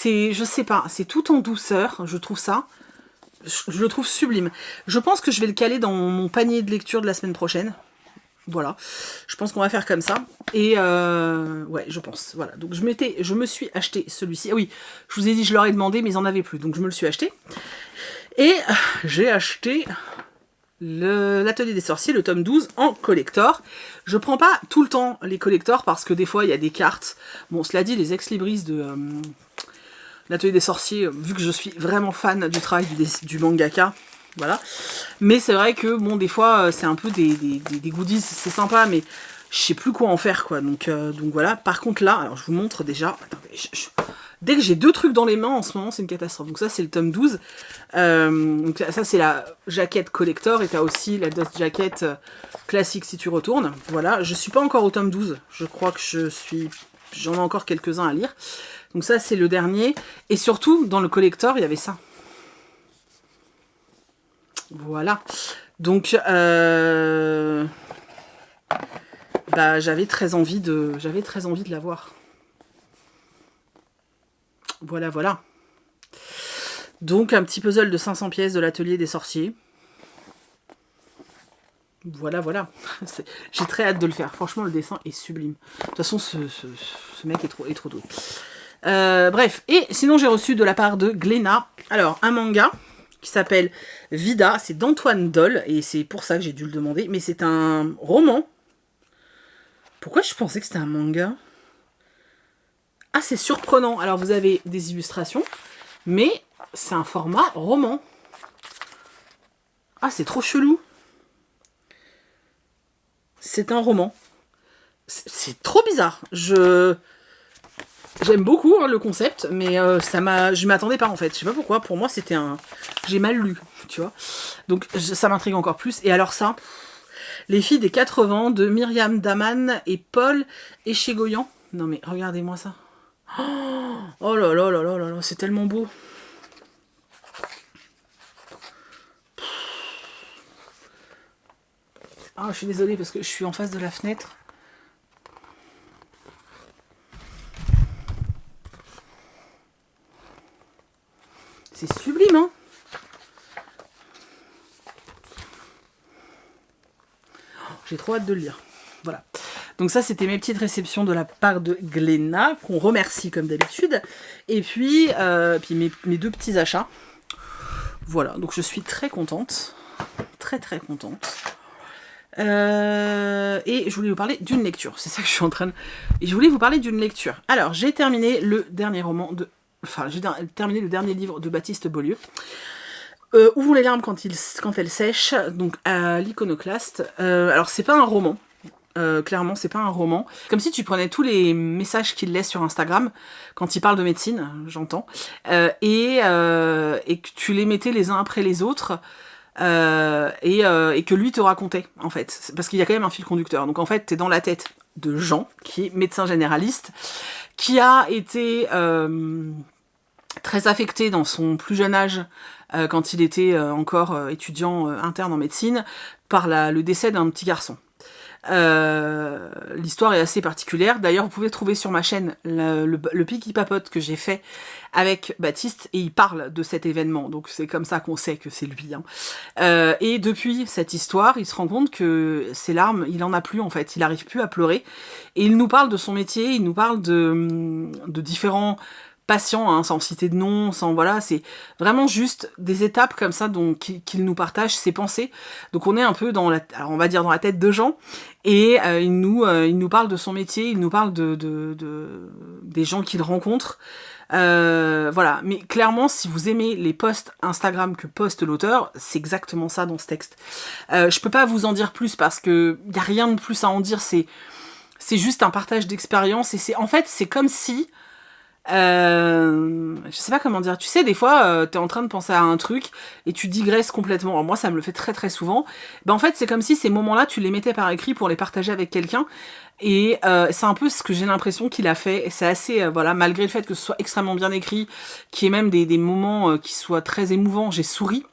Je sais pas, c'est tout en douceur, je trouve ça. Je le trouve sublime. Je pense que je vais le caler dans mon panier de lecture de la semaine prochaine. Voilà, je pense qu'on va faire comme ça. Et ouais, je pense. Voilà, donc je me suis acheté celui-ci. Ah oui, je vous ai dit, je leur ai demandé, mais ils en avaient plus, donc je me le suis acheté. Et j'ai acheté l'Atelier des Sorciers, le tome 12, en collector. Je prends pas tout le temps les collectors, parce que des fois, il y a des cartes. Bon, cela dit, les ex-libris de... l'Atelier des Sorciers, vu que je suis vraiment fan du travail du mangaka, voilà. Mais c'est vrai que, bon, des fois, c'est un peu des goodies, c'est sympa, mais je sais plus quoi en faire, quoi. Donc voilà. Par contre, là, alors je vous montre déjà... Attendez, dès que j'ai deux trucs dans les mains, en ce moment, c'est une catastrophe. Donc ça, c'est le tome 12. Donc ça, c'est la jaquette collector, et t'as aussi la dust jacket classique si tu retournes. Voilà, je suis pas encore au tome 12. Je crois que j'en ai encore quelques-uns à lire. Donc ça, c'est le dernier. Et surtout, dans le collector, il y avait ça. Voilà. Donc, j'avais très envie de l'avoir. Voilà. Donc, un petit puzzle de 500 pièces de l'Atelier des Sorciers. Voilà. J'ai très hâte de le faire. Franchement, le dessin est sublime. De toute façon, ce mec est trop doué. Bref, et sinon j'ai reçu de la part de Glénat, alors un manga qui s'appelle Vida, c'est d'Antoine Doll, et c'est pour ça que j'ai dû le demander, mais c'est un roman. Pourquoi je pensais que c'était un manga? Ah, c'est surprenant, alors vous avez des illustrations, mais c'est un format roman. Ah, c'est trop chelou. C'est un roman. C'est trop bizarre. J'aime beaucoup le concept, mais je m'attendais pas en fait. Je sais pas pourquoi, pour moi c'était un... J'ai mal lu, tu vois. Donc ça m'intrigue encore plus. Et alors ça, Les filles des 4 vents de Myriam Daman et Paul Echegoyen. Non mais regardez-moi ça. Oh là là là là là là, c'est tellement beau. Ah, je suis désolée parce que je suis en face de la fenêtre. C'est sublime, hein? J'ai trop hâte de le lire. Voilà. Donc ça, c'était mes petites réceptions de la part de Glénat, qu'on remercie comme d'habitude. Et puis, mes deux petits achats. Voilà, donc je suis très contente. Très contente. Et je voulais vous parler d'une lecture. C'est ça que je suis en train de... Et je voulais vous parler d'une lecture. Alors, j'ai terminé le dernier roman de... Enfin, j'ai terminé le dernier livre de Baptiste Beaulieu. Où vont les larmes quand elles sèchent, donc à l'Iconoclaste. Alors, c'est pas un roman. Clairement, c'est pas un roman. Comme si tu prenais tous les messages qu'il laisse sur Instagram, quand il parle de médecine, j'entends, et que tu les mettais les uns après les autres, et que lui te racontait, en fait. Parce qu'il y a quand même un fil conducteur. Donc en fait, t'es dans la tête de Jean, qui est médecin généraliste, qui a été très affecté dans son plus jeune âge, quand il était encore étudiant interne en médecine, par le décès d'un petit garçon. L'histoire est assez particulière. D'ailleurs, vous pouvez trouver sur ma chaîne le Piqui Papote que j'ai fait avec Baptiste, et il parle de cet événement. Donc c'est comme ça qu'on sait que c'est lui. Et depuis cette histoire, il se rend compte que ses larmes, il en a plus en fait. Il n'arrive plus à pleurer. Et il nous parle de son métier, il nous parle de différents patient, hein, sans citer de nom, sans voilà, c'est vraiment juste des étapes comme ça qu'il nous partage ses pensées. Donc on est un peu dans alors on va dire dans la tête de Jean, et il nous parle de son métier, il nous parle des gens qu'il rencontre. Voilà, mais clairement, si vous aimez les posts Instagram que poste l'auteur, c'est exactement ça dans ce texte. Je peux pas vous en dire plus parce que y a rien de plus à en dire. C'est juste un partage d'expérience, et en fait c'est comme si je sais pas comment dire, tu sais, des fois t'es en train de penser à un truc et tu digresses complètement. Alors moi ça me le fait très très souvent. Ben en fait c'est comme si ces moments-là tu les mettais par écrit pour les partager avec quelqu'un, et c'est un peu ce que j'ai l'impression qu'il a fait. Et c'est assez voilà, malgré le fait que ce soit extrêmement bien écrit, qu'il y ait même des moments qui soient très émouvants, j'ai souri.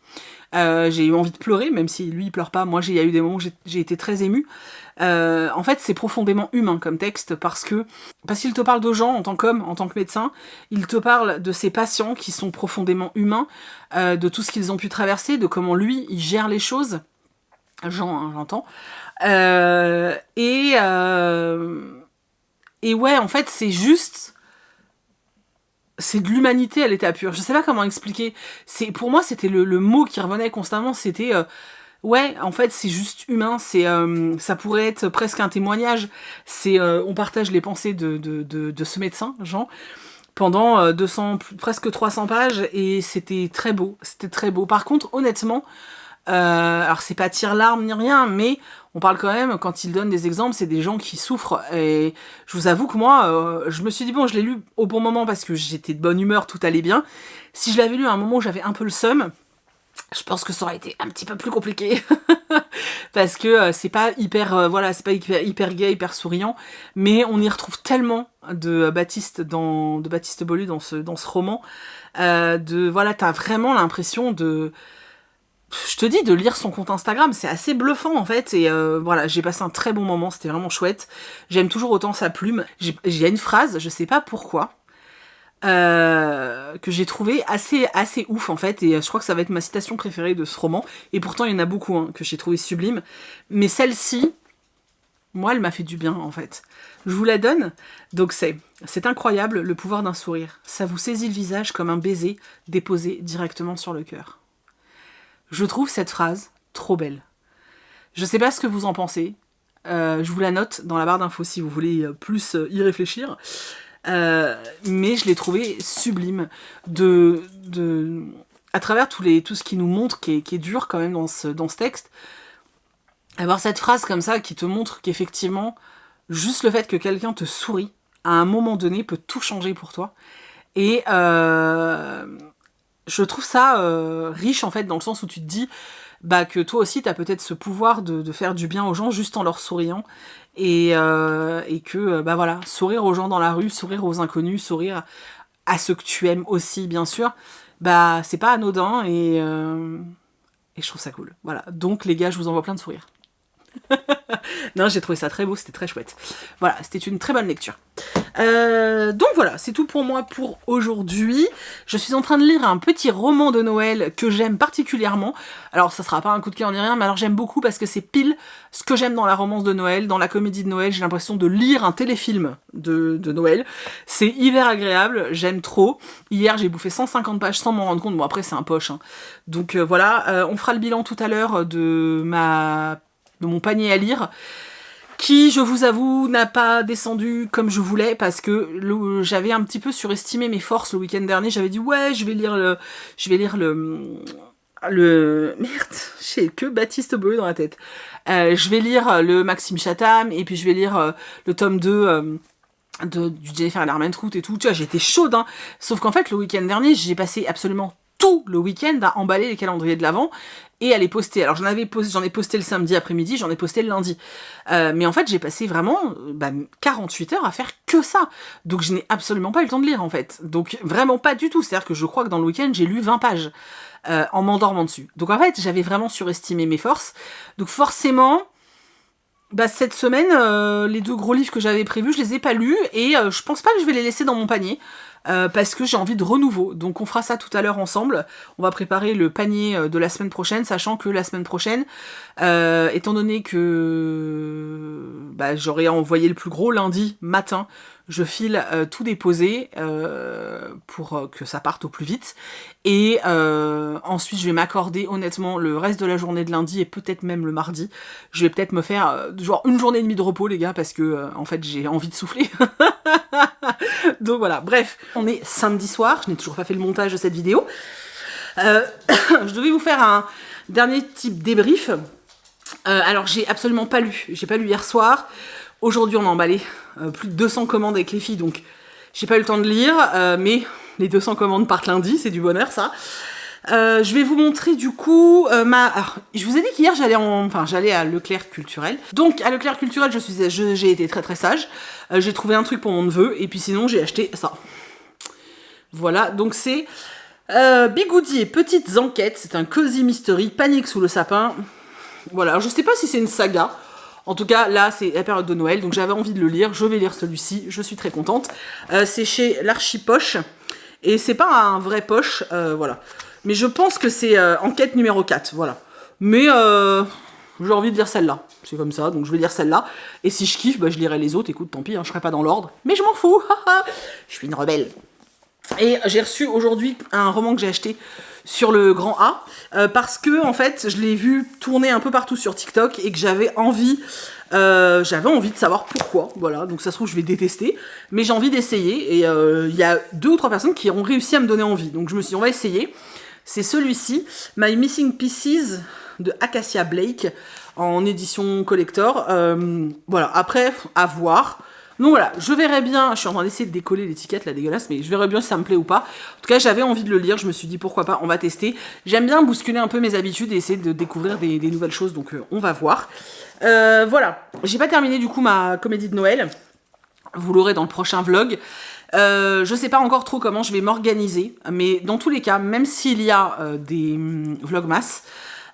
J'ai eu envie de pleurer, même si lui il pleure pas. Moi il y a eu des moments où j'ai été très émue. En fait c'est profondément humain comme texte, parce qu'il te parle de gens en tant qu'homme, en tant que médecin. Il te parle de ses patients qui sont profondément humains, de tout ce qu'ils ont pu traverser, de comment lui il gère les choses. Jean, hein, j'entends. Et ouais, en fait c'est juste... c'est de l'humanité à l'état pur. Je sais pas comment expliquer. Pour moi, c'était le mot qui revenait constamment. C'était ouais, en fait, c'est juste humain. Ça pourrait être presque un témoignage. On partage les pensées de ce médecin, Jean, pendant 200, presque 300 pages, et c'était très beau. C'était très beau. Par contre, honnêtement, alors c'est pas tire-larme ni rien, mais on parle quand même, quand il donne des exemples, c'est des gens qui souffrent. Et je vous avoue que moi, je me suis dit, bon, je l'ai lu au bon moment parce que j'étais de bonne humeur, tout allait bien. Si je l'avais lu à un moment où j'avais un peu le seum, je pense que ça aurait été un petit peu plus compliqué. Parce que c'est pas hyper, voilà, c'est pas hyper gay, hyper souriant, mais on y retrouve tellement de Baptiste Beaulieu dans ce roman. Voilà, t'as vraiment l'impression je te dis, de lire son compte Instagram, c'est assez bluffant en fait, et voilà, j'ai passé un très bon moment, c'était vraiment chouette. J'aime toujours autant sa plume. J'ai une phrase, je sais pas pourquoi, que j'ai trouvé assez ouf en fait, et je crois que ça va être ma citation préférée de ce roman, et pourtant il y en a beaucoup hein, que j'ai trouvé sublime, mais celle-ci, moi elle m'a fait du bien en fait. Je vous la donne. Donc c'est incroyable le pouvoir d'un sourire, ça vous saisit le visage comme un baiser déposé directement sur le cœur. Je trouve cette phrase trop belle. Je sais pas ce que vous en pensez. Je vous la note dans la barre d'infos si vous voulez plus y réfléchir. Mais je l'ai trouvée sublime. À travers tout ce qui nous montre, qui est dur quand même dans ce texte, avoir cette phrase comme ça qui te montre qu'effectivement, juste le fait que quelqu'un te sourit, à un moment donné, peut tout changer pour toi. Et... je trouve ça riche en fait, dans le sens où tu te dis que toi aussi t'as peut-être ce pouvoir de faire du bien aux gens juste en leur souriant, et que voilà, sourire aux gens dans la rue, sourire aux inconnus, sourire à ceux que tu aimes aussi bien sûr, c'est pas anodin, et je trouve ça cool. Voilà, donc les gars, je vous envoie plein de sourires. Non, j'ai trouvé ça très beau, c'était très chouette. Voilà, c'était une très bonne lecture. Donc voilà, c'est tout pour moi pour aujourd'hui. Je suis en train de lire un petit roman de Noël que j'aime particulièrement. Alors ça sera pas un coup de cœur ni rien, mais alors j'aime beaucoup parce que c'est pile ce que j'aime dans la romance de Noël, dans la comédie de Noël. J'ai l'impression de lire un téléfilm de Noël. C'est hyper agréable, j'aime trop. Hier j'ai bouffé 150 pages sans m'en rendre compte. Bon après c'est un poche, hein. Donc voilà, on fera le bilan tout à l'heure de mon panier à lire, qui, je vous avoue, n'a pas descendu comme je voulais, parce que j'avais un petit peu surestimé mes forces le week-end dernier. J'avais dit ouais, je vais lire Merde, j'ai que Baptiste Bollée dans la tête. Je vais lire le Maxime Chatham, et puis je vais lire le tome 2 du Jennifer Larmentrout et tout. Tu vois, j'étais chaude, hein. Sauf qu'en fait, le week-end dernier, j'ai passé absolument tout le week-end à emballer les calendriers de l'Avent et à les poster. Alors j'en ai posté le samedi après-midi, j'en ai posté le lundi. Mais en fait, j'ai passé vraiment 48 heures à faire que ça. Donc je n'ai absolument pas eu le temps de lire, en fait. Donc vraiment pas du tout. C'est-à-dire que je crois que dans le week-end, j'ai lu 20 pages en m'endormant dessus. Donc en fait, j'avais vraiment surestimé mes forces. Donc forcément... cette semaine, les 2 gros livres que j'avais prévus, je les ai pas lus, et je pense pas que je vais les laisser dans mon panier, parce que j'ai envie de renouveau. Donc on fera ça tout à l'heure ensemble. On va préparer le panier de la semaine prochaine, sachant que la semaine prochaine, étant donné que j'aurais envoyé le plus gros lundi matin, je file tout déposer pour que ça parte au plus vite. Et ensuite, je vais m'accorder honnêtement le reste de la journée de lundi et peut-être même le mardi. Je vais peut-être me faire genre 1 journée et demie de repos, les gars, parce que en fait, j'ai envie de souffler. Donc voilà, bref. On est samedi soir, je n'ai toujours pas fait le montage de cette vidéo. Je devais vous faire un dernier type débrief. Alors, j'ai absolument pas lu. J'ai pas lu hier soir. Aujourd'hui, on a emballé plus de 200 commandes avec les filles, donc j'ai pas eu le temps de lire, mais les 200 commandes partent lundi, c'est du bonheur, ça. Je vais vous montrer du coup Alors, je vous ai dit qu'hier j'allais à Leclerc Culturel. Donc à Leclerc Culturel, j'ai été très très sage. J'ai trouvé un truc pour mon neveu, et puis sinon j'ai acheté ça. Voilà, donc c'est Bigoudi et Petites Enquêtes. C'est un cozy mystery, panique sous le sapin. Voilà, alors je sais pas si c'est une saga. En tout cas, là, c'est la période de Noël, donc j'avais envie de le lire. Je vais lire celui-ci, je suis très contente. C'est chez l'Archipoche, et c'est pas un vrai poche, voilà. Mais je pense que c'est enquête numéro 4, voilà. Mais j'ai envie de lire celle-là, c'est comme ça, donc je vais lire celle-là. Et si je kiffe, je lirai les autres, écoute, tant pis, hein, je serai pas dans l'ordre. Mais je m'en fous, je suis une rebelle. Et j'ai reçu aujourd'hui un roman que j'ai acheté sur le grand A, parce que en fait je l'ai vu tourner un peu partout sur TikTok et que j'avais envie de savoir pourquoi. Voilà, donc ça se trouve je vais détester, mais j'ai envie d'essayer, et il y a 2 ou 3 personnes qui ont réussi à me donner envie, donc je me suis dit on va essayer. C'est celui-ci, My Missing Pieces de Acacia Blake, en édition collector. Voilà, après à voir. Donc voilà, je verrai bien, je suis en train d'essayer de décoller l'étiquette, la dégueulasse, mais je verrai bien si ça me plaît ou pas. En tout cas, j'avais envie de le lire, je me suis dit pourquoi pas, on va tester. J'aime bien bousculer un peu mes habitudes et essayer de découvrir des nouvelles choses, donc on va voir. Voilà, j'ai pas terminé du coup ma comédie de Noël, vous l'aurez dans le prochain vlog. Je sais pas encore trop comment je vais m'organiser, mais dans tous les cas, même s'il y a des vlogmas,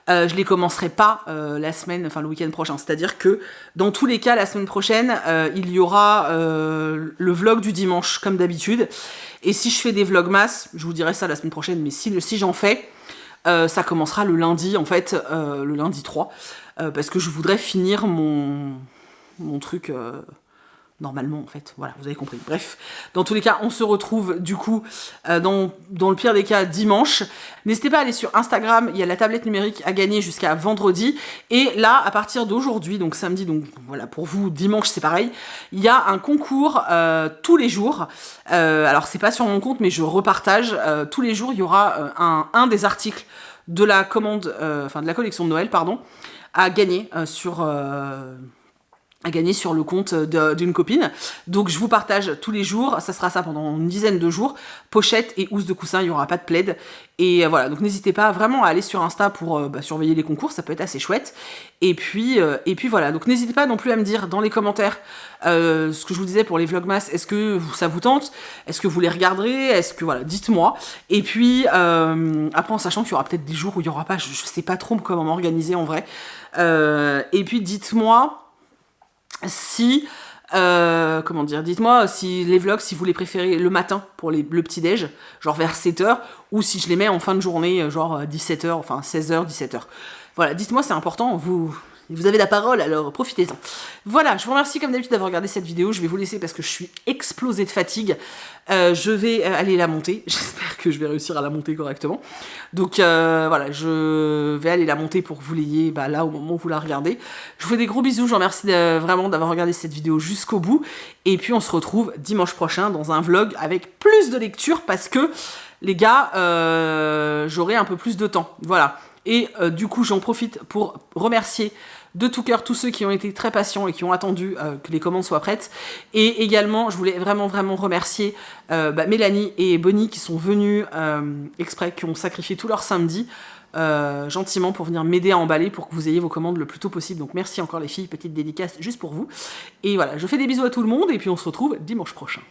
je les commencerai pas le week-end prochain. C'est-à-dire que dans tous les cas, la semaine prochaine, il y aura le vlog du dimanche, comme d'habitude. Et si je fais des vlogmas, je vous dirai ça la semaine prochaine, mais si j'en fais, ça commencera le lundi, en fait, le lundi 3. Parce que je voudrais finir mon truc... normalement, en fait, voilà, vous avez compris. Bref, dans tous les cas, on se retrouve du coup dans le pire des cas dimanche. N'hésitez pas à aller sur Instagram, il y a la tablette numérique à gagner jusqu'à vendredi. Et là, à partir d'aujourd'hui, donc samedi, donc voilà, pour vous, dimanche c'est pareil, il y a un concours tous les jours. Alors c'est pas sur mon compte, mais je repartage. Tous les jours, il y aura un des articles de la commande, de la collection de Noël, pardon, à gagner sur le compte d'une copine. Donc je vous partage tous les jours, ça sera ça pendant une dizaine de jours, pochette et housse de coussin, il n'y aura pas de plaid. Et voilà, donc n'hésitez pas vraiment à aller sur Insta pour surveiller les concours, ça peut être assez chouette. Et puis voilà, donc n'hésitez pas non plus à me dire dans les commentaires ce que je vous disais pour les vlogmas, est-ce que ça vous tente? Est-ce que vous les regarderez? Est-ce que, voilà, dites-moi. Et puis après, en sachant qu'il y aura peut-être des jours où il n'y aura pas, je sais pas trop comment m'organiser en vrai. Et puis dites-moi si, dites-moi si les vlogs, si vous les préférez le matin pour le petit-déj, genre vers 7h, ou si je les mets en fin de journée, genre 17h, enfin 16h, 17h. Voilà, dites-moi, c'est important, vous avez la parole, alors profitez-en. Voilà, je vous remercie comme d'habitude d'avoir regardé cette vidéo, je vais vous laisser parce que je suis explosée de fatigue. Je vais aller la monter, j'espère que je vais réussir à la monter correctement. Donc voilà, je vais aller la monter pour que vous l'ayez là au moment où vous la regardez. Je vous fais des gros bisous, je vous remercie vraiment d'avoir regardé cette vidéo jusqu'au bout. Et puis on se retrouve dimanche prochain dans un vlog avec plus de lecture parce que les gars, j'aurai un peu plus de temps. Voilà. Et du coup, j'en profite pour remercier de tout cœur tous ceux qui ont été très patients et qui ont attendu que les commandes soient prêtes. Et également, je voulais vraiment remercier Mélanie et Bonnie qui sont venues exprès, qui ont sacrifié tout leur samedi gentiment pour venir m'aider à emballer pour que vous ayez vos commandes le plus tôt possible. Donc merci encore les filles, petite dédicace juste pour vous. Et voilà, je fais des bisous à tout le monde et puis on se retrouve dimanche prochain.